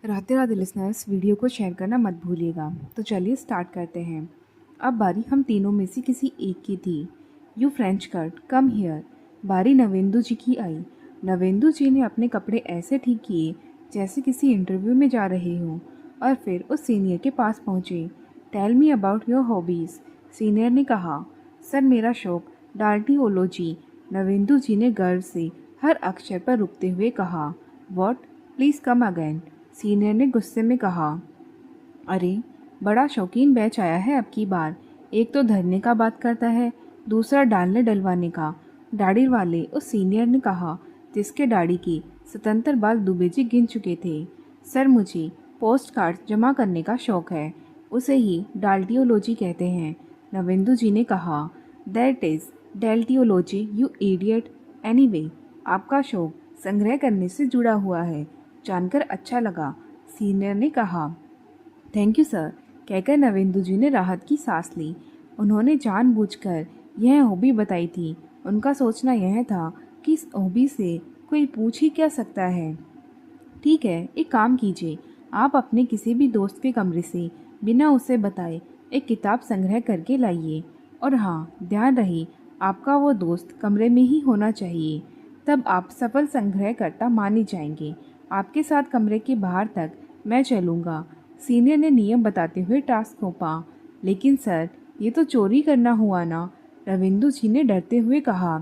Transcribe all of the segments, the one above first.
Radhe Radhe listeners, video को share करना मत भूलिएगा। तो चलिए स्टार्ट करते हैं। अब बारी हम तीनों में से किसी एक की थी। You French cut come here. बारी नवेंदु जी की आई। नवेंदु जी ने अपने कपड़े ऐसे ठीक किए जैसे किसी इंटरव्यू में जा रहे हों और फिर उस सीनियर के पास पहुँचे। Tell me about your hobbies. Senior ने कहा, सर मेरा शौक डार्टियोलॉजी। नवेंदु जी ने गर्व से हर अक्षर पर रुकते हुए कहा, what, please come again. Senior ने गुस्से में कहा, अरे बड़ा शौकीन बैच आया है अब की बार। एक तो धरने का बात करता है, दूसरा डालने डलवाने का। दाढ़ी वाले उस सीनियर ने कहा जिसके दाढ़ी की स्वतंत्र बाल दुबे जी गिन चुके थे। सर मुझे पोस्ट कार्ड जमा करने का शौक है, उसे ही डाल्टियोलॉजी कहते हैं। नवेंदु जी ने कहा, that is deltiology you idiot. Anyway, आपका शौक संग्रह करने से जुड़ा हुआ है, जानकर अच्छा लगा। सीनियर ने कहा, थैंक यू सर, कहकर नवेंदु जी ने राहत की सांस ली। उन्होंने जानबूझकर यह हॉबी बताई थी। उनका सोचना यह था कि इस हॉबी से कोई पूछ ही क्या सकता है। ठीक है, एक काम कीजिए, आप अपने किसी भी दोस्त के कमरे से बिना उसे बताए एक किताब संग्रह करके लाइए। और हाँ, ध्यान रहे आपका वो दोस्त कमरे में ही होना चाहिए, तब आप सफल संग्रहकर्ता माने जाएंगे। आपके साथ कमरे के बाहर तक मैं चलूँगा। सीनियर ने नियम बताते हुए टास्क सौंपा। लेकिन सर, ये तो चोरी करना हुआ ना, रविंदु जी ने डरते हुए कहा।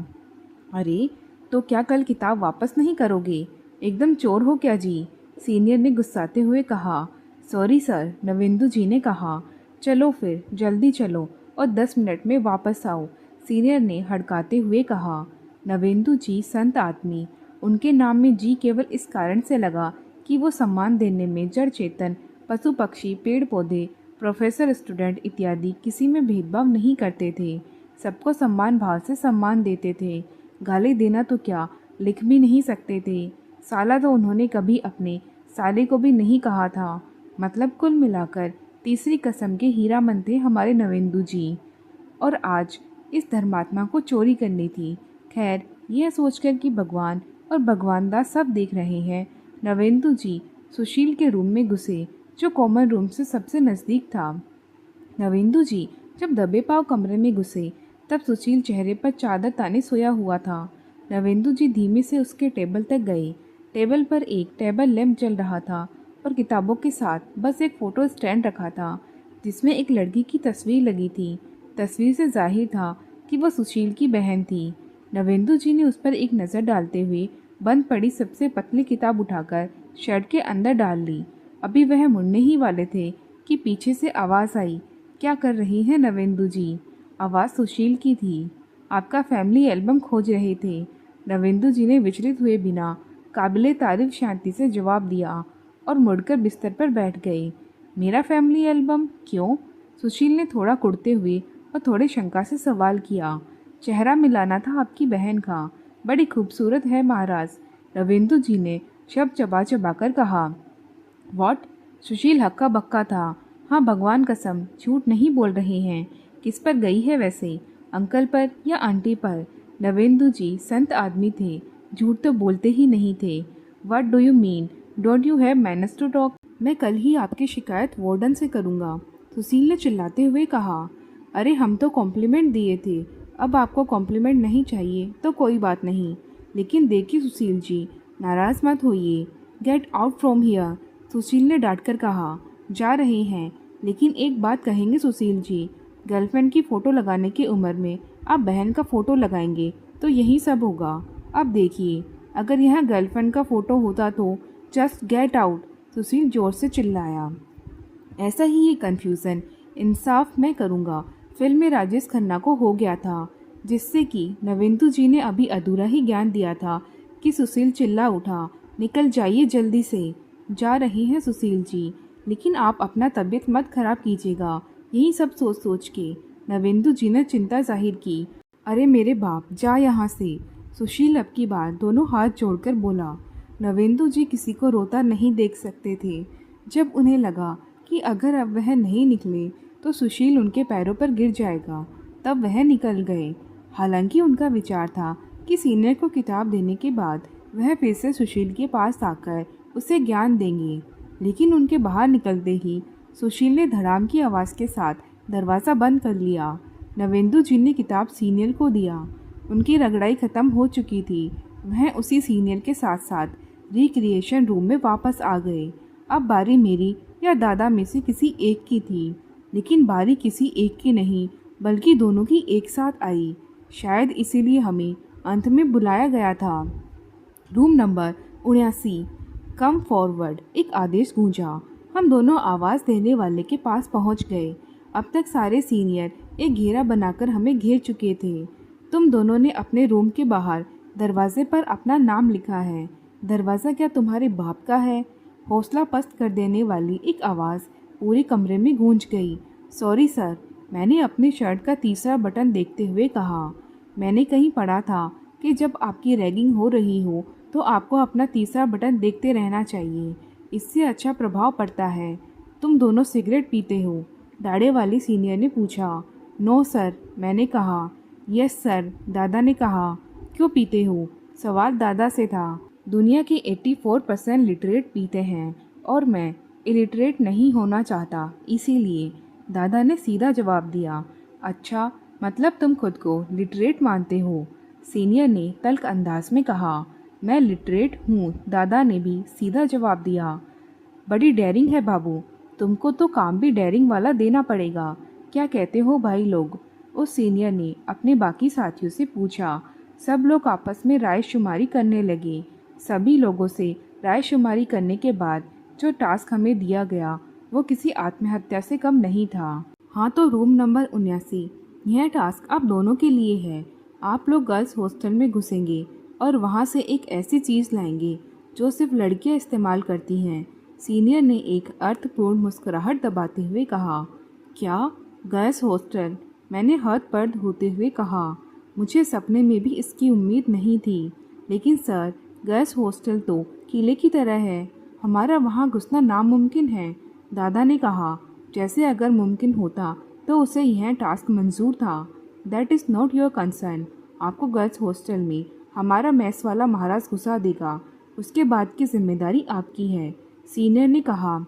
अरे, तो क्या कल किताब वापस नहीं करोगे? एकदम चोर हो क्या जी? सीनियर ने गुस्साते हुए कहा। सॉरी सर, नविंदु जी ने कहा। चलो फिर जल्दी चलो और 10 मिनट में वापस आओ, सीनियर ने हड़काते हुए कहा। नवेंदु जी संत आदमी, उनके नाम में जी केवल इस कारण से लगा कि वो सम्मान देने में जड़ चेतन, पशु पक्षी, पेड़ पौधे, प्रोफेसर, स्टूडेंट इत्यादि किसी में भेदभाव नहीं करते थे। सबको सम्मान भाव से सम्मान देते थे। गाली देना तो क्या, लिख भी नहीं सकते थे। साला तो उन्होंने कभी अपने साले को भी नहीं कहा था। मतलब कुल मिलाकर तीसरी कसम के हीरामन थे हमारे नवेंदु जी। और आज इस धर्मात्मा को चोरी करनी थी। खैर, यह सोचकर कि भगवान और भगवान दास सब देख रहे हैं, नवेंदु जी सुशील के रूम में घुसे, जो कॉमन रूम से सबसे नज़दीक था। नवेंदु जी जब दबे पांव कमरे में घुसे, तब सुशील चेहरे पर चादर ताने सोया हुआ था। नवेंदु जी धीमे से उसके टेबल तक गए। टेबल पर एक टेबल लैंप जल रहा था और किताबों के साथ बस एक फ़ोटो स्टैंड रखा था, जिसमें एक लड़की की तस्वीर लगी थी। तस्वीर से जाहिर था कि वह सुशील की बहन थी। नवेंदु जी ने उस पर एक नज़र डालते हुए बंद पड़ी सबसे पतली किताब उठाकर शर्ट के अंदर डाल ली। अभी वह मुड़ने ही वाले थे कि पीछे से आवाज़ आई, क्या कर रही हैं नवेंदु जी? आवाज़ सुशील की थी। आपका फैमिली एल्बम खोज रहे थे। नवेंदु जी ने विचलित हुए बिना काबिले तारीफ शांति से जवाब दिया और मुड़कर बिस्तर पर बैठ गए। मेरा फैमिली एल्बम क्यों? सुशील ने थोड़ा कुड़ते हुए और थोड़ी शंका से सवाल किया। चेहरा मिलाना था आपकी बहन का। बड़ी खूबसूरत है महाराज, नवेंदु जी ने शब्द चबा चबा कर कहा। वॉट? सुशील हक्का बक्का था। हाँ, भगवान कसम झूठ नहीं बोल रहे हैं। किस पर गई है वैसे, अंकल पर या आंटी पर? नवेंदु जी संत आदमी थे, झूठ तो बोलते ही नहीं थे। What do you mean? Don't you have manners to talk? मैं कल ही आपकी शिकायत वार्डन से करूँगा, सुशील ने चिल्लाते हुए कहा। अरे, हम तो कॉम्प्लीमेंट दिए थे, अब आपको कॉम्प्लीमेंट नहीं चाहिए तो कोई बात नहीं। लेकिन देखिए सुशील जी, नाराज़ मत होइए। गेट आउट फ्रॉम हियर, सुशील ने डांट कर कहा। जा रहे हैं, लेकिन एक बात कहेंगे सुशील जी, गर्लफ्रेंड की फ़ोटो लगाने की उम्र में आप बहन का फ़ोटो लगाएंगे तो यही सब होगा। अब देखिए, अगर यहाँ गर्लफ्रेंड का फ़ोटो होता तो जस्ट गेट आउट, सुशील जोर से चिल्लाया। ऐसा ही ये कन्फ्यूज़न इंसाफ मैं करूँगा फिल्म में राजेश खन्ना को हो गया था, जिससे कि नवेंदु जी ने अभी अधूरा ही ज्ञान दिया था कि सुशील चिल्ला उठा, निकल जाइए जल्दी से। जा रही हैं सुशील जी, लेकिन आप अपना तबीयत मत खराब कीजिएगा। यही सब सोच सोच के नवेंदु जी ने चिंता जाहिर की। अरे मेरे बाप, जा यहाँ से, सुशील अब की बार दोनों हाथ जोड़कर बोला। नवेंदु जी किसी को रोता नहीं देख सकते थे। जब उन्हें लगा कि अगर अब वह नहीं निकले तो सुशील उनके पैरों पर गिर जाएगा, तब वह निकल गए। हालांकि उनका विचार था कि सीनियर को किताब देने के बाद वह फिर से सुशील के पास आकर उसे ज्ञान देंगे, लेकिन उनके बाहर निकलते ही सुशील ने धड़ाम की आवाज़ के साथ दरवाज़ा बंद कर लिया। नवेंदु जी ने किताब सीनियर को दिया। उनकी रगड़ाई ख़त्म हो चुकी थी। वह उसी सीनियर के साथ साथ रिक्रिएशन रूम में वापस आ गए। अब बारी मेरी या दादा में से किसी एक की थी, लेकिन बारी किसी एक की नहीं बल्कि दोनों की एक साथ आई। शायद इसीलिए हमें अंत में बुलाया गया था। रूम नंबर 79, कम फॉरवर्ड, एक आदेश गूंजा। हम दोनों आवाज़ देने वाले के पास पहुंच गए। अब तक सारे सीनियर एक घेरा बनाकर हमें घेर चुके थे। तुम दोनों ने अपने रूम के बाहर दरवाजे पर अपना नाम लिखा है। दरवाज़ा क्या तुम्हारे बाप का है? हौसला पस्त कर देने वाली एक आवाज़ पूरे कमरे में गूंज गई। सॉरी सर, मैंने अपनी शर्ट का तीसरा बटन देखते हुए कहा। मैंने कहीं पढ़ा था कि जब आपकी रैगिंग हो रही हो तो आपको अपना तीसरा बटन देखते रहना चाहिए, इससे अच्छा प्रभाव पड़ता है। तुम दोनों सिगरेट पीते हो? दाढ़े वाली सीनियर ने पूछा। नो सर, मैंने कहा। यस सर, दादा ने कहा। क्यों पीते हो? सवाल दादा से था। दुनिया के 84% लिटरेट पीते हैं और मैं इलिटरेट नहीं होना चाहता, इसीलिए, दादा ने सीधा जवाब दिया। अच्छा, मतलब तुम खुद को लिटरेट मानते हो? सीनियर ने तल्ख अंदाज में कहा। मैं लिटरेट हूँ, दादा ने भी सीधा जवाब दिया। बड़ी डेयरिंग है बाबू, तुमको तो काम भी डेयरिंग वाला देना पड़ेगा। क्या कहते हो भाई लोग? उस सीनियर ने अपने बाकी साथियों से पूछा। सब लोग आपस में राय शुमारी करने लगे। सभी लोगों से राय शुमारी करने के बाद जो टास्क हमें दिया गया वो किसी आत्महत्या से कम नहीं था। हाँ तो रूम नंबर 79, यह टास्क आप दोनों के लिए है। आप लोग गर्ल्स हॉस्टल में घुसेंगे और वहाँ से एक ऐसी चीज़ लाएंगे जो सिर्फ लड़कियाँ इस्तेमाल करती हैं। सीनियर ने एक अर्थपूर्ण मुस्कुराहट दबाते हुए कहा। क्या? Girls hostel? मैंने हद-पर्द होते हुए कहा। मुझे सपने में भी इसकी उम्मीद नहीं थी। लेकिन सर, गर्ल्स हॉस्टल तो किले की तरह है, हमारा वहाँ घुसना नामुमकिन है, दादा ने कहा। जैसे अगर मुमकिन होता तो उसे यह टास्क मंजूर था। That is not your concern. आपको गर्ल्स हॉस्टल में हमारा मैस वाला महाराज घुसा देगा, उसके बाद की जिम्मेदारी आपकी है, सीनियर ने कहा।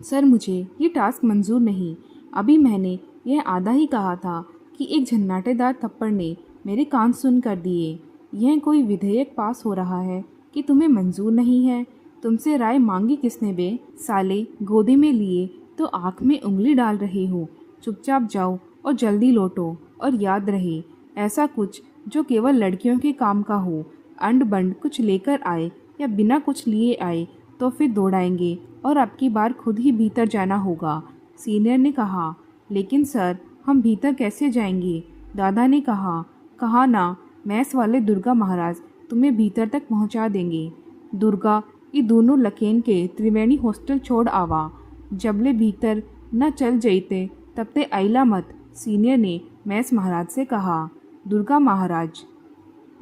सर, मुझे ये टास्क मंजूर नहीं। अभी मैंने यह आधा ही कहा था कि एक झन्नाटेदार थप्पड़ ने मेरे कान सुन कर दिए। यह कोई विधेयक पास हो रहा है कि तुम्हें मंजूर नहीं है? तुमसे राय मांगी किसने बे? साले, गोदी में लिए तो आँख में उंगली डाल रहे हो। चुपचाप जाओ और जल्दी लौटो। और याद रहे, ऐसा कुछ जो केवल लड़कियों के काम का हो, अंड बंड कुछ लेकर आए या बिना कुछ लिए आए तो फिर दौड़ाएंगे और अब की बार खुद ही भीतर जाना होगा, सीनियर ने कहा। लेकिन सर, हम भीतर कैसे जाएंगे? दादा ने कहा। कहा ना, मैस वाले दुर्गा महाराज तुम्हें भीतर तक पहुंचा देंगे। दुर्गा, ये दोनों लखेन के त्रिवेणी हॉस्टल छोड़ आवा। जबले भीतर न चल जईते तब ते आइला मत, सीनियर ने मैस महाराज से कहा। दुर्गा महाराज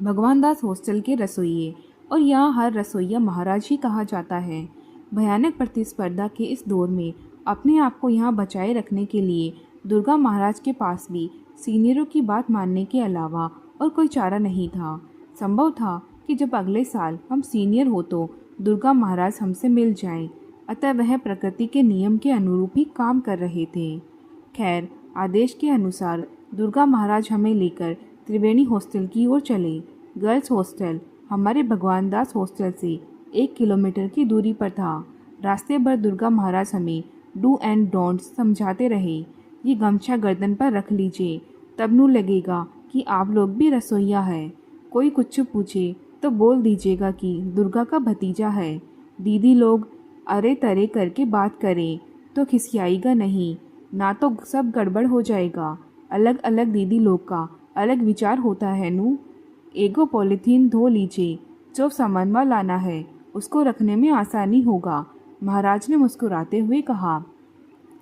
भगवान दास हॉस्टल के रसोइये, और यहाँ हर रसोइया महाराज ही कहा जाता है। भयानक प्रतिस्पर्धा के इस दौर में अपने आप को यहाँ बचाए रखने के लिए दुर्गा महाराज के पास भी सीनियरों की बात मानने के अलावा और कोई चारा नहीं था। संभव था कि जब अगले साल हम सीनियर हो तो दुर्गा महाराज हमसे मिल जाएं, अतः वह प्रकृति के नियम के अनुरूप ही काम कर रहे थे। खैर, आदेश के अनुसार दुर्गा महाराज हमें लेकर त्रिवेणी हॉस्टल की ओर चले। गर्ल्स हॉस्टल हमारे भगवान दास हॉस्टल से 1 किलोमीटर की दूरी पर था। रास्ते भर दुर्गा महाराज हमें डू एंड डोंट्स समझाते रहे। ये गमछा गर्दन पर रख लीजिए, तब नू लगेगा कि आप लोग भी रसोइया है। कोई कुछ पूछे तो बोल दीजिएगा कि दुर्गा का भतीजा है। दीदी लोग अरे तरे करके बात करें तो खिसियाएगा नहीं, ना तो सब गड़बड़ हो जाएगा। अलग अलग दीदी लोग का अलग विचार होता है नू। एगो पॉलीथीन धो लीजिए, जो सामानवा लाना है उसको रखने में आसानी होगा, महाराज ने मुस्कुराते हुए कहा।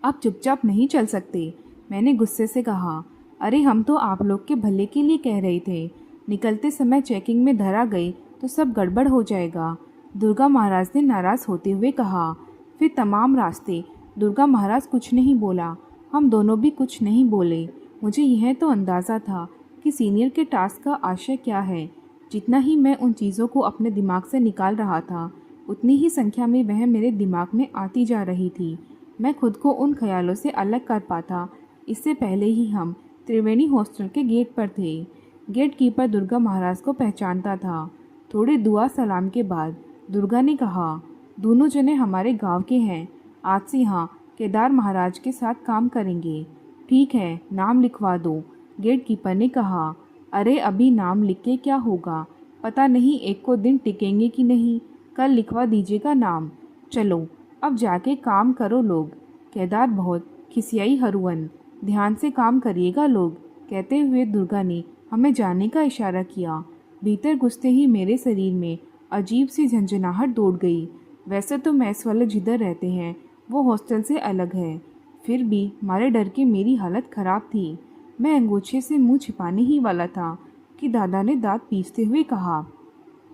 आप चुपचाप नहीं चल सकते, मैंने गुस्से से कहा। अरे हम तो आप लोग के भले के लिए कह रहे थे, निकलते समय चेकिंग में धरा गए तो सब गड़बड़ हो जाएगा, दुर्गा महाराज ने नाराज़ होते हुए कहा। फिर तमाम रास्ते दुर्गा महाराज कुछ नहीं बोला, हम दोनों भी कुछ नहीं बोले। मुझे यह तो अंदाज़ा था कि सीनियर के टास्क का आशय क्या है। जितना ही मैं उन चीज़ों को अपने दिमाग से निकाल रहा था, उतनी ही संख्या में वह मेरे दिमाग में आती जा रही थी। मैं खुद को उन ख्यालों से अलग कर पाता इससे पहले ही हम त्रिवेणी हॉस्टल के गेट पर थे। गेट कीपर दुर्गा महाराज को पहचानता था। थोड़ी दुआ सलाम के बाद दुर्गा ने कहा, दोनों जने हमारे गांव के हैं, आज से यहाँ केदार महाराज के साथ काम करेंगे। ठीक है, नाम लिखवा दो, गेट कीपर ने कहा। अरे अभी नाम लिख के क्या होगा, पता नहीं एक को दिन टिकेंगे कि नहीं, कल लिखवा दीजिएगा नाम। चलो अब जाके काम करो लोग। केदार बहुत खिसियाई हरुवन, ध्यान से काम करिएगा लोग, कहते हुए दुर्गा ने हमें जाने का इशारा किया। भीतर घुसते ही मेरे शरीर में अजीब सी झंझनाहट दौड़ गई। वैसे तो मैस वाले जिधर रहते हैं वो हॉस्टल से अलग है, फिर भी मारे डर के मेरी हालत ख़राब थी। मैं अंगोछे से मुंह छिपाने ही वाला था कि दादा ने दांत पीसते हुए कहा,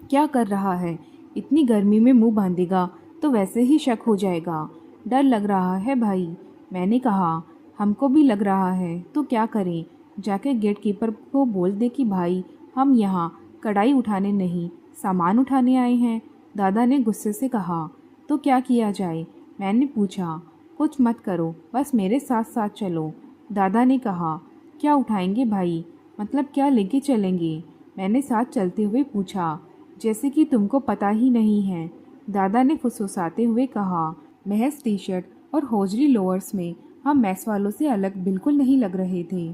क्या कर रहा है, इतनी गर्मी में मुंह बांधेगा तो वैसे ही शक हो जाएगा। डर लग रहा है भाई, मैंने कहा। हमको भी लग रहा है, तो क्या करें, जाके गेट कीपर को बोल दे कि भाई हम यहाँ कढ़ाई उठाने नहीं सामान उठाने आए हैं। दादा ने गुस्से से कहा। तो क्या किया जाए, मैंने पूछा। कुछ मत करो, बस मेरे साथ साथ चलो, दादा ने कहा। क्या उठाएंगे भाई, मतलब क्या लेके चलेंगे, मैंने साथ चलते हुए पूछा। जैसे कि तुमको पता ही नहीं है, दादा ने फुसफुसाते हुए कहा। महज टी शर्ट और हौजरी लोअर्स में हम मैस वालों से अलग बिल्कुल नहीं लग रहे थे।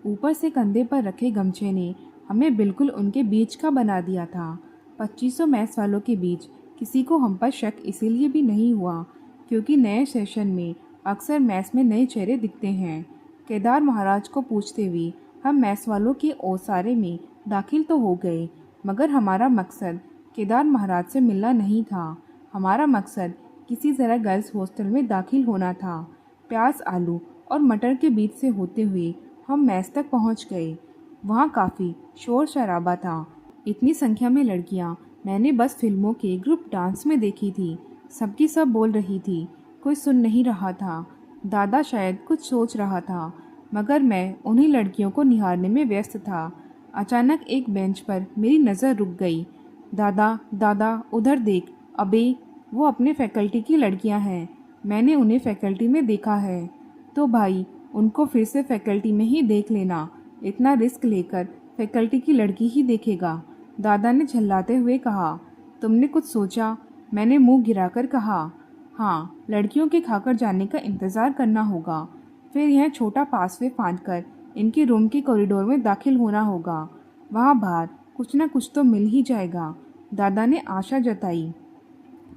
ऊपर से कंधे पर रखे गमछे ने हमें बिल्कुल उनके बीच का बना दिया था। 2500 मैस वालों के बीच किसी को हम पर शक इसीलिए भी नहीं हुआ क्योंकि नए सेशन में अक्सर मैस में नए चेहरे दिखते हैं। केदार महाराज को पूछते हुए हम मैस वालों के ओसारे में दाखिल तो हो गए, मगर हमारा मकसद केदार महाराज से मिलना नहीं था। हमारा मकसद किसी तरह गर्ल्स हॉस्टल में दाखिल होना था। प्याज, आलू और मटर के बीच से होते हुए हम मैस तक पहुंच गए। वहाँ काफ़ी शोर शराबा था। इतनी संख्या में लड़कियाँ मैंने बस फिल्मों के ग्रुप डांस में देखी थी। सबकी सब बोल रही थी, कोई सुन नहीं रहा था। दादा शायद कुछ सोच रहा था, मगर मैं उन्हीं लड़कियों को निहारने में व्यस्त था। अचानक एक बेंच पर मेरी नज़र रुक गई। दादा दादा उधर देख, अबे वो अपने फैकल्टी की लड़कियां हैं, मैंने उन्हें फैकल्टी में देखा है। तो भाई उनको फिर से फैकल्टी में ही देख लेना, इतना रिस्क लेकर फैकल्टी की लड़की ही देखेगा, दादा ने झल्लाते हुए कहा। तुमने कुछ सोचा, मैंने मुंह गिराकर कहा। हाँ, लड़कियों के खाकर जाने का इंतज़ार करना होगा, फिर यह छोटा पासवे फाँद कर इनके रूम के कॉरिडोर में दाखिल होना होगा। वहाँ बाहर कुछ ना कुछ तो मिल ही जाएगा, दादा ने आशा जताई।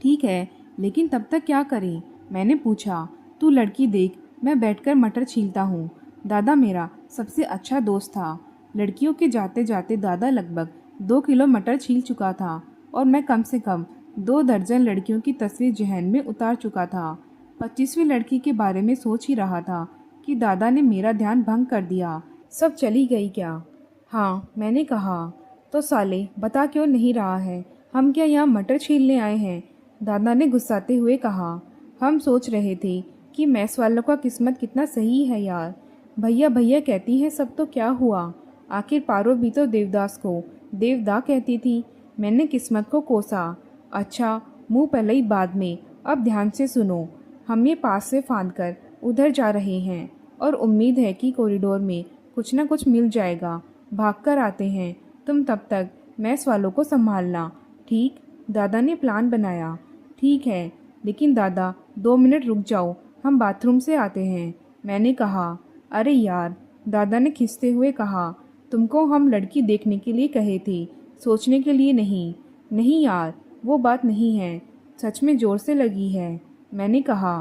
ठीक है, लेकिन तब तक क्या करें, मैंने पूछा। तू लड़की देख, मैं बैठकर मटर छीलता हूँ। दादा मेरा सबसे अच्छा दोस्त था। लड़कियों के जाते जाते दादा लगभग 2 किलो मटर छील चुका था और मैं कम से कम 2 दर्जन लड़कियों की तस्वीर जहन में उतार चुका था। 25वीं लड़की के बारे में सोच ही रहा था कि दादा ने मेरा ध्यान भंग कर दिया। सब चली गई क्या? हाँ, मैंने कहा। तो साले बता क्यों नहीं रहा है, हम क्या यहाँ मटर छीलने आए हैं? दादा ने गुस्साते हुए कहा। हम सोच रहे थे कि मैस वालों का किस्मत कितना सही है यार। भैया भैया कहती है सब तो क्या हुआ, आखिर पारो भी तो देवदास को देवदा कहती थी। मैंने किस्मत को कोसा। अच्छा, मुंह पहले ही बाद में, अब ध्यान से सुनो। हम ये पास से फांद कर उधर जा रहे हैं और उम्मीद है कि कॉरिडोर में कुछ ना कुछ मिल जाएगा। भागकर आते हैं, तुम तब तक मैस वालों को संभालना, ठीक? दादा ने प्लान बनाया। ठीक है, लेकिन दादा 2 मिनट रुक जाओ, हम बाथरूम से आते हैं, मैंने कहा। अरे यार, दादा ने खिंचते हुए कहा, तुमको हम लड़की देखने के लिए कहे थे, सोचने के लिए नहीं। नहीं यार, वो बात नहीं है, सच में ज़ोर से लगी है, मैंने कहा।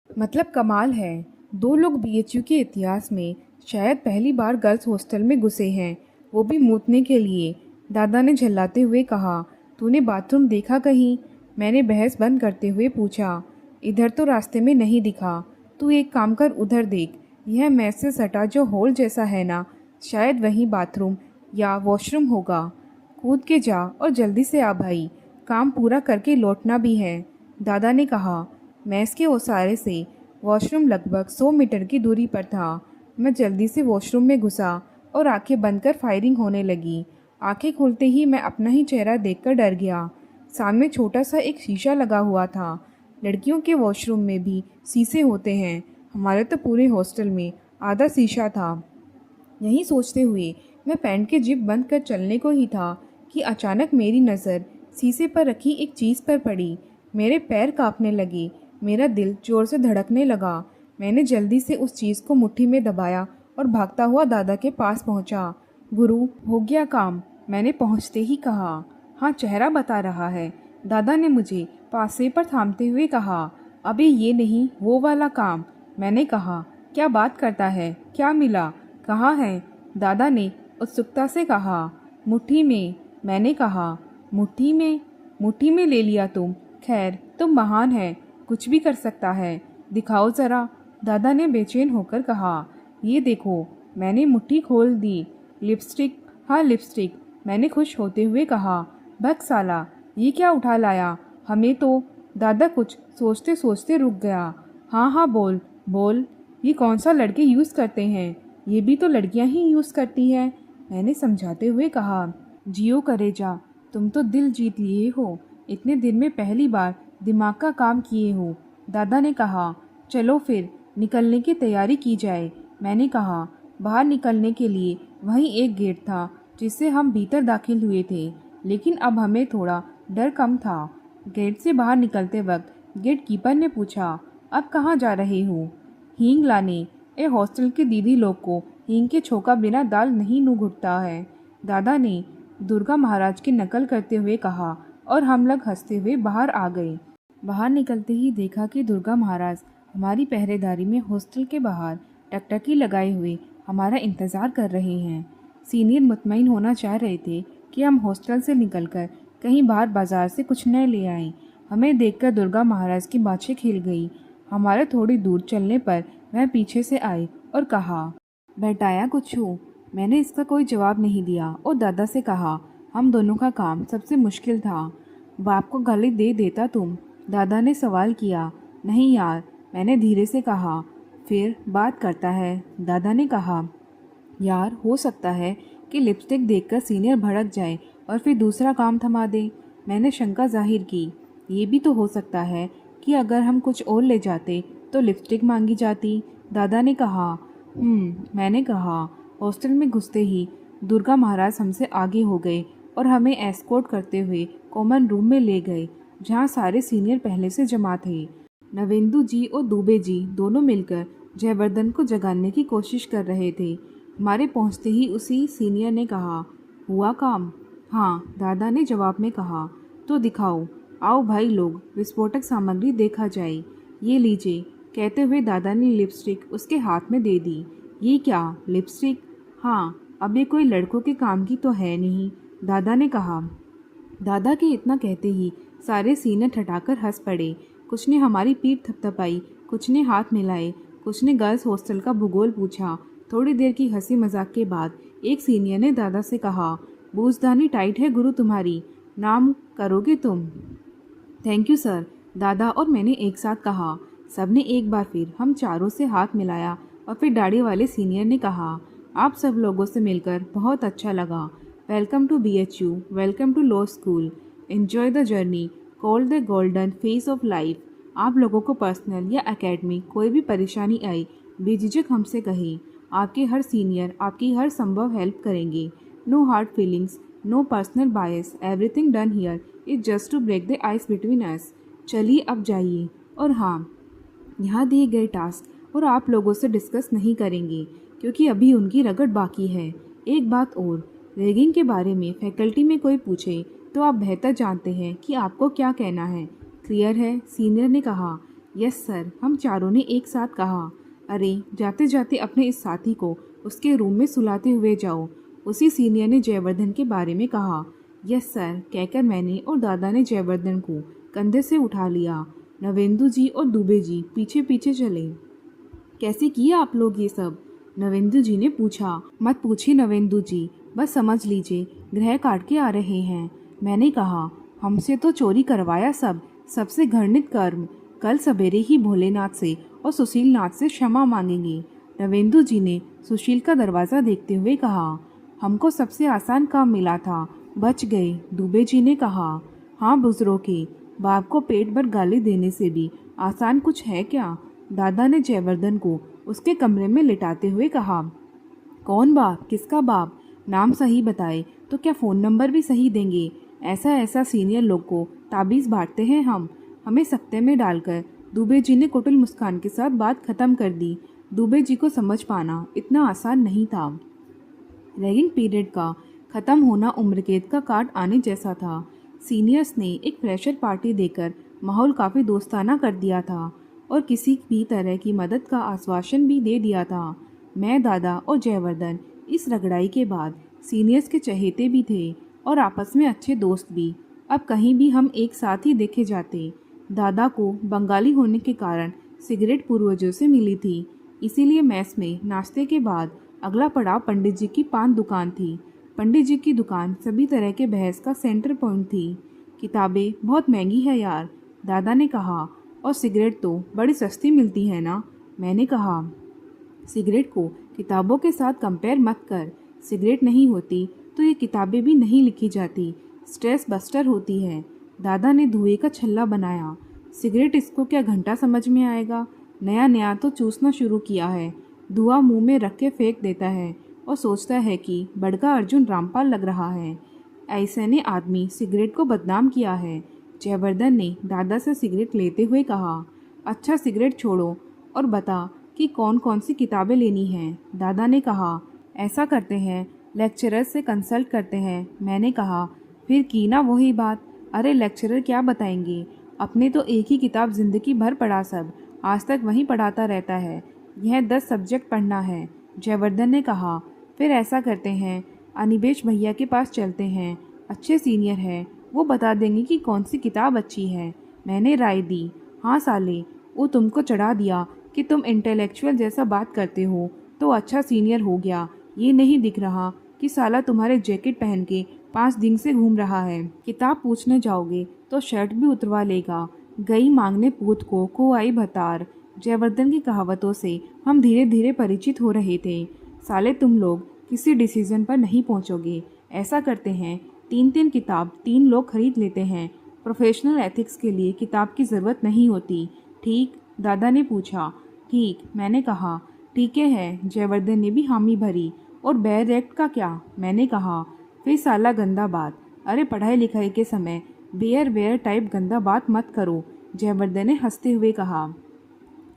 मतलब कमाल है, 2 लोग बीएचयू के इतिहास में शायद पहली बार गर्ल्स हॉस्टल में घुसे हैं, वो भी मूतने के लिए, दादा ने झल्लाते हुए कहा। तूने बाथरूम देखा कहीं? मैंने बहस बंद करते हुए पूछा। इधर तो रास्ते में नहीं दिखा, तू एक काम कर, उधर देख, यह मैस से सटा जो होल जैसा है ना, शायद वहीं बाथरूम या वॉशरूम होगा। कूद के जा और जल्दी से आ भाई, काम पूरा करके लौटना भी है, दादा ने कहा। मैस के ओसारे से वॉशरूम लगभग 100 मीटर की दूरी पर था। मैं जल्दी से वॉशरूम में घुसा और आंखें बंद कर फायरिंग होने लगी। आंखें खुलते ही मैं अपना ही चेहरा देखकर डर गया। सामने छोटा सा एक शीशा लगा हुआ था। लड़कियों के वॉशरूम में भी शीशे होते हैं, हमारे तो पूरे हॉस्टल में आधा शीशा था। यही सोचते हुए मैं पैंट के जिप बंद कर चलने को ही था कि अचानक मेरी नज़र शीशे पर रखी एक चीज़ पर पड़ी। मेरे पैर कांपने लगे, मेरा दिल ज़ोर से धड़कने लगा। मैंने जल्दी से उस चीज़ को मुट्ठी में दबाया और भागता हुआ दादा के पास पहुंचा। गुरु, हो गया काम, मैंने पहुंचते ही कहा। हाँ, चेहरा बता रहा है, दादा ने मुझे पासे पर थामते हुए कहा। अबे ये नहीं, वो वाला काम, मैंने कहा। क्या बात करता है, क्या मिला, कहाँ है? दादा ने उत्सुकता से कहा। मुट्ठी में, मैंने कहा। मुट्ठी में? मुट्ठी में ले लिया तुम? खैर, तुम महान है, कुछ भी कर सकता है, दिखाओ ज़रा, दादा ने बेचैन होकर कहा। ये देखो, मैंने मुट्ठी खोल दी। लिपस्टिक? हाँ लिपस्टिक, मैंने खुश होते हुए कहा। भग साला, ये क्या उठा लाया, हमें तो। दादा कुछ सोचते सोचते रुक गया। हाँ हाँ, बोल बोल, ये कौन सा लड़के यूज़ करते हैं, ये भी तो लड़कियां ही यूज़ करती हैं, मैंने समझाते हुए कहा। जियो करेजा, तुम तो दिल जीत लिए हो, इतने दिन में पहली बार दिमाग का काम किए हो, दादा ने कहा। चलो फिर निकलने की तैयारी की जाए, मैंने कहा। बाहर निकलने के लिए वहीं एक गेट था जिससे हम भीतर दाखिल हुए थे, लेकिन अब हमें थोड़ा डर कम था। गेट से बाहर निकलते वक्त गेट कीपर ने पूछा, अब कहाँ जा रहे हो? हींग लाने। ए हॉस्टल के दीदी लोग को हींग के छोका बिना दाल नहीं नू घुटता है, दादा ने दुर्गा महाराज की नकल करते हुए कहा और हम लोग हंसते हुए बाहर आ गए। बाहर निकलते ही देखा कि दुर्गा महाराज हमारी पहरेदारी में हॉस्टल के बाहर टकटकी लगाए हुए हमारा इंतज़ार कर रहे हैं। सीनियर मुतमईन होना चाह रहे थे कि हम हॉस्टल से निकलकर कहीं बाहर बाजार से कुछ नए ले आएं। हमें देखकर दुर्गा महाराज की बाछें खिल गई। हमारे थोड़ी दूर चलने पर वह पीछे से आई और कहा, बैठाया कुछ हो? मैंने इसका कोई जवाब नहीं दिया और दादा से कहा, हम दोनों का काम सबसे मुश्किल था, बाप को गाली दे देता तुम? दादा ने सवाल किया। नहीं यार, मैंने धीरे से कहा। फिर बात करता है, दादा ने कहा। यार, हो सकता है कि लिपस्टिक देखकर सीनियर भड़क जाए और फिर दूसरा काम थमा दे, मैंने शंका जाहिर की। ये भी तो हो सकता है कि अगर हम कुछ और ले जाते तो लिपस्टिक मांगी जाती, दादा ने कहा। मैंने कहा। हॉस्टल में घुसते ही दुर्गा महाराज हमसे आगे हो गए और हमें एस्कॉर्ट करते हुए कॉमन रूम में ले गए, जहाँ सारे सीनियर पहले से जमा थे। नवेंदु जी और दुबे जी दोनों मिलकर जयवर्धन को जगाने की कोशिश कर रहे थे। हमारे पहुँचते ही उसी सीनियर ने कहा, हुआ काम? हाँ, दादा ने जवाब में कहा। तो दिखाओ, आओ भाई लोग, विस्फोटक सामग्री देखा जाए। ये लीजिए, कहते हुए दादा ने लिपस्टिक उसके हाथ में दे दी। ये क्या, लिपस्टिक? हाँ, अब ये कोई लड़कों के काम की तो है नहीं, दादा ने कहा। दादा के इतना कहते ही सारे सीनियर ठठाकर हंस पड़े। कुछ ने हमारी पीठ थपथपाई, कुछ ने हाथ मिलाए, कुछ ने गर्ल्स हॉस्टल का भूगोल पूछा। थोड़ी देर की हंसी मजाक के बाद एक सीनियर ने दादा से कहा, बूझदानी टाइट है गुरु तुम्हारी, नाम करोगे तुम? थैंक यू सर, दादा और मैंने एक साथ कहा। सबने एक बार फिर हम चारों से हाथ मिलाया और फिर दाढ़ी वाले सीनियर ने कहा, आप सब लोगों से मिलकर बहुत अच्छा लगा। Welcome to BHU, welcome to law school, enjoy the journey called the golden phase of life. आप लोगों को पर्सनल या एकेडमिक कोई भी परेशानी आई, बेझिझक हमसे कहें। आपके हर सीनियर आपकी हर संभव हेल्प करेंगे। No hard feelings, no personal bias, everything done here is just to break the ice between us. चलिए अब जाइए। और हाँ, यहाँ दिए गए टास्क और आप लोगों से डिस्कस नहीं करेंगे क्योंकि अभी उनकी रगड़ बाकी है। एक बात और, रैगिंग के बारे में फैकल्टी में कोई पूछे तो आप बेहतर जानते हैं कि आपको क्या कहना है। क्लियर है? सीनियर ने कहा। यस सर, हम चारों ने एक साथ कहा। अरे जाते जाते अपने इस साथी को उसके रूम में सुलाते हुए जाओ, उसी सीनियर ने जयवर्धन के बारे में कहा। यस सर कहकर मैंने और दादा ने जयवर्धन को कंधे से उठा लिया। नवेंदु जी और दुबे जी पीछे पीछे चले। कैसे किया आप लोग ये सब? नवेंदु जी ने पूछा। मत पूछिए नवेंदु जी, बस समझ लीजिए ग्रह काट के आ रहे हैं, मैंने कहा। हमसे तो चोरी करवाया सब, सबसे घृणित कर्म। कल सवेरे ही भोलेनाथ से और सुशील नाथ से क्षमा मांगेंगे, नवेंदु जी ने सुशील का दरवाज़ा देखते हुए कहा। हमको सबसे आसान काम मिला था, बच गए, दुबे जी ने कहा। हाँ बुजुर्गों के बाप को पेट भर गाली देने से भी आसान कुछ है क्या? दादा ने जयवर्धन को उसके कमरे में लिटाते हुए कहा। कौन बाप? किसका बाप? नाम सही बताए तो क्या फ़ोन नंबर भी सही देंगे? ऐसा ऐसा सीनियर लोग को ताबीज़ बांटते हैं हम। हमें सख्ते में डालकर दुबे जी ने कुटिल मुस्कान के साथ बात खत्म कर दी। दुबे जी को समझ पाना इतना आसान नहीं था। रैगिंग पीरियड का ख़त्म होना उम्रकैद का काट आने जैसा था। सीनियर्स ने एक फ्रेशर पार्टी देकर माहौल काफ़ी दोस्ताना कर दिया था और किसी भी तरह की मदद का आश्वासन भी दे दिया था। मैं, दादा और जयवर्धन इस रगड़ाई के बाद सीनियर्स के चहेते भी थे और आपस में अच्छे दोस्त भी। अब कहीं भी हम एक साथ ही देखे जाते। दादा को बंगाली होने के कारण सिगरेट पूर्वजों से मिली थी, इसीलिए मैस में नाश्ते के बाद अगला पड़ाव पंडित जी की पान दुकान थी। पंडित जी की दुकान सभी तरह के बहस का सेंटर पॉइंट थी। किताबें बहुत महंगी है यार, दादा ने कहा। और सिगरेट तो बड़ी सस्ती मिलती है ना, मैंने कहा। सिगरेट को किताबों के साथ कंपेयर मत कर। सिगरेट नहीं होती तो ये किताबें भी नहीं लिखी जाती। स्ट्रेस बस्टर होती है। दादा ने धुएं का छल्ला बनाया। सिगरेट इसको क्या घंटा समझ में आएगा? नया नया तो चूसना शुरू किया है। धुआं मुंह में रख के फेंक देता है और सोचता है कि बड़का अर्जुन रामपाल लग रहा है। ऐसे ने आदमी सिगरेट को बदनाम किया है। जयवर्धन ने दादा से सिगरेट लेते हुए कहा। अच्छा सिगरेट छोड़ो और बता कि कौन कौन सी किताबें लेनी हैं, दादा ने कहा। ऐसा करते हैं, लेक्चरर से कंसल्ट करते हैं, मैंने कहा। फिर की ना वही बात। अरे लेक्चरर क्या बताएंगे, अपने तो एक ही किताब जिंदगी भर पढ़ा, सब आज तक वहीं पढ़ाता रहता है। यह 10 सब्जेक्ट पढ़ना है, जयवर्धन ने कहा। फिर ऐसा करते हैं, अनिमेश भैया के पास चलते हैं, अच्छे सीनियर हैं, वो बता देंगे कि कौन सी किताब अच्छी है, मैंने राय दी। हाँ साले, वो तुमको चढ़ा दिया कि तुम इंटेलेक्चुअल जैसा बात करते हो तो अच्छा सीनियर हो गया। ये नहीं दिख रहा कि साला तुम्हारे जैकेट पहन के 5 दिन से घूम रहा है। किताब पूछने जाओगे तो शर्ट भी उतरवा लेगा। गई मांगने पूत को आई भतार। जयवर्धन की कहावतों से हम धीरे धीरे परिचित हो रहे थे। साले तुम लोग किसी डिसीजन पर नहीं पहुंचोगे। ऐसा करते हैं, 3-3 किताब 3 लोग खरीद लेते हैं। प्रोफेशनल एथिक्स के लिए किताब की ज़रूरत नहीं होती, ठीक? दादा ने पूछा। ठीक, मैंने कहा। ठीक है, जयवर्धन ने भी हामी भरी। और बेयर एक्ट का क्या, मैंने कहा। फिर साला गंदा बात। अरे पढ़ाई लिखाई के समय बेयर टाइप गंदा बात मत करो, जयवर्धन ने हंसते हुए कहा।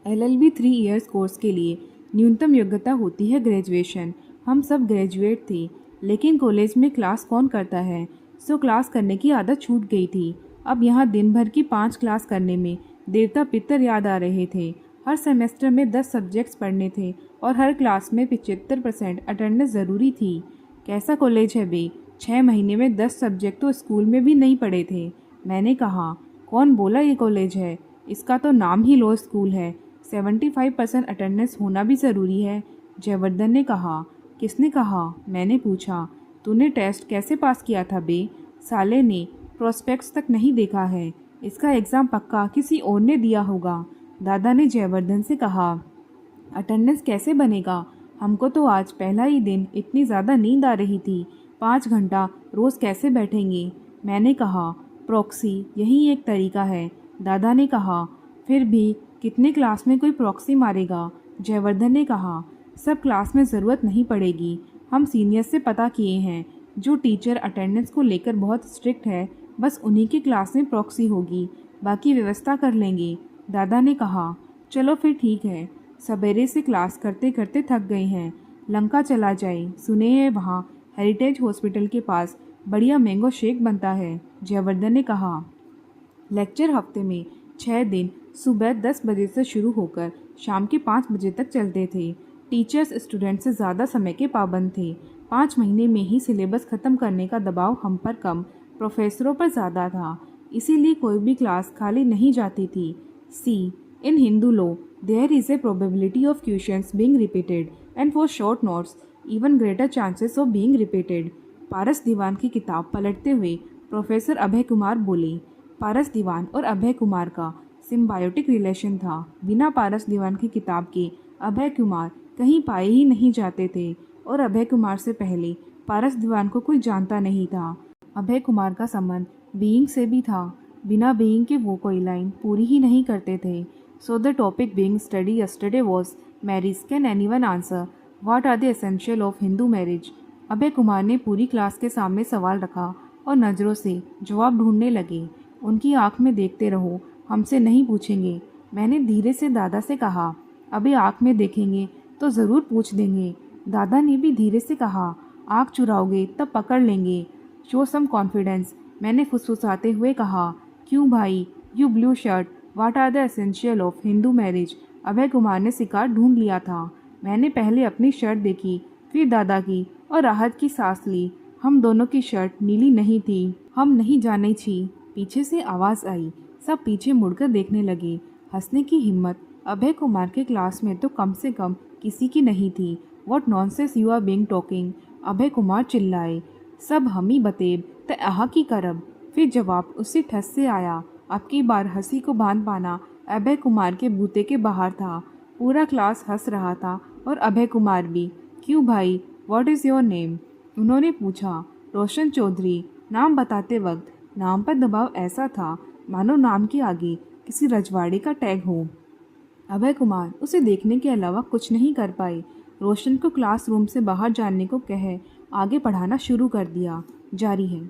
LLB 3 इयर्स कोर्स के लिए न्यूनतम योग्यता होती है ग्रेजुएशन। हम सब ग्रेजुएट थे, लेकिन कॉलेज में क्लास कौन करता है, सो क्लास करने की आदत छूट गई थी। अब यहाँ दिन भर की 5 क्लास करने में देवता पितर याद आ रहे थे। हर सेमेस्टर में 10 सब्जेक्ट्स पढ़ने थे और हर क्लास में 75% अटेंडेंस ज़रूरी थी। कैसा कॉलेज है बे? 6 महीने में 10 सब्जेक्ट तो स्कूल में भी नहीं पढ़े थे, मैंने कहा। कौन बोला ये कॉलेज है? इसका तो नाम ही लो स्कूल है। 75% अटेंडेंस होना भी ज़रूरी है, जयवर्धन ने कहा। किसने कहा, मैंने पूछा। तूने टेस्ट कैसे पास किया था बे? साले ने प्रोस्पेक्ट्स तक नहीं देखा है। इसका एग्ज़ाम पक्का किसी और ने दिया होगा, दादा ने जयवर्धन से कहा। अटेंडेंस कैसे बनेगा? हमको तो आज पहला ही दिन इतनी ज़्यादा नींद आ रही थी। 5 घंटा रोज़ कैसे बैठेंगे, मैंने कहा। प्रॉक्सी यही एक तरीका है, दादा ने कहा। फिर भी कितने क्लास में कोई प्रॉक्सी मारेगा, जयवर्धन ने कहा। सब क्लास में ज़रूरत नहीं पड़ेगी, हम सीनियर से पता किए हैं। जो टीचर अटेंडेंस को लेकर बहुत स्ट्रिक्ट है, बस उन्हीं की क्लास में प्रॉक्सी होगी, बाकी व्यवस्था कर लेंगे, दादा ने कहा। चलो फिर ठीक है, सवेरे से क्लास करते करते थक गए हैं, लंका चला जाए। सुने हैं वहाँ हेरिटेज हॉस्पिटल के पास बढ़िया मैंगो शेक बनता है, जयवर्धन ने कहा। लेक्चर हफ्ते में 6 दिन सुबह 10 बजे से शुरू होकर शाम के 5 बजे तक चलते थे। टीचर्स स्टूडेंट से ज़्यादा समय के पाबंद थे। 5 महीने में ही सिलेबस ख़त्म करने का दबाव हम पर कम, प्रोफेसरों पर ज़्यादा था, इसीलिए कोई भी क्लास खाली नहीं जाती थी। See in Hindu law there is a probability of questions being repeated and for short notes even greater chances of being repeated. Paras Diwan की किताब पलटते हुए प्रोफेसर अभय कुमार बोले। पारस दीवान और अभय कुमार का सिम्बायोटिक रिलेशन था। बिना पारस दीवान की किताब के अभय कुमार कहीं पाए ही नहीं जाते थे और अभय कुमार से पहले पारस दीवान को कोई जानता नहीं था। अभय कुमार का संबंध बीइंग से भी था, बिना बीइंग के वो कोई लाइन पूरी ही नहीं करते थे। So the topic being study yesterday was marriage. Can anyone answer what are the essential of Hindu marriage? Abhay Kumar ने पूरी क्लास के सामने सवाल रखा और नज़रों से जवाब ढूंढने लगे। उनकी आंख में देखते रहो, हमसे नहीं पूछेंगे। मैंने धीरे से दादा से कहा, अभी आंख में देखेंगे तो ज़रूर पूछ देंगे। दादा ने भी धीरे से कहा, आंख चुराओगे तब पकड़ लेंगे। शो सम कॉन्फिडेंस, मैंने फुसफुसाते हुए कहा। क्यों भाई, you blue shirt, what are the essential of Hindu marriage? Abhay Kumar ने शिकार ढूंढ लिया था। मैंने पहले अपनी शर्ट देखी, फिर दादा की, और राहत की सांस ली। हम दोनों की शर्ट नीली नहीं थी। हम नहीं जाने छी। पीछे से आवाज़ आई। सब पीछे मुड़कर देखने लगे। हंसने की हिम्मत अभय कुमार के क्लास में तो कम से कम किसी की नहीं थी। What nonsense you are being talking, Abhay Kumar चिल्लाए। सब हमी बतेब त आहा की करब। फिर जवाब उसी ठस से आया। अब की बार हंसी को बांध पाना अभय कुमार के बूते के बाहर था। पूरा क्लास हंस रहा था और अभय कुमार भी। क्यों भाई, व्हाट इज़ योर नेम? उन्होंने पूछा। रोशन चौधरी। नाम बताते वक्त नाम पर दबाव ऐसा था मानो नाम के आगे किसी रजवाड़े का टैग हो। अभय कुमार उसे देखने के अलावा कुछ नहीं कर पाए। रोशन को क्लासरूम से बाहर जाने को कह आगे पढ़ाना शुरू कर दिया। जारी है।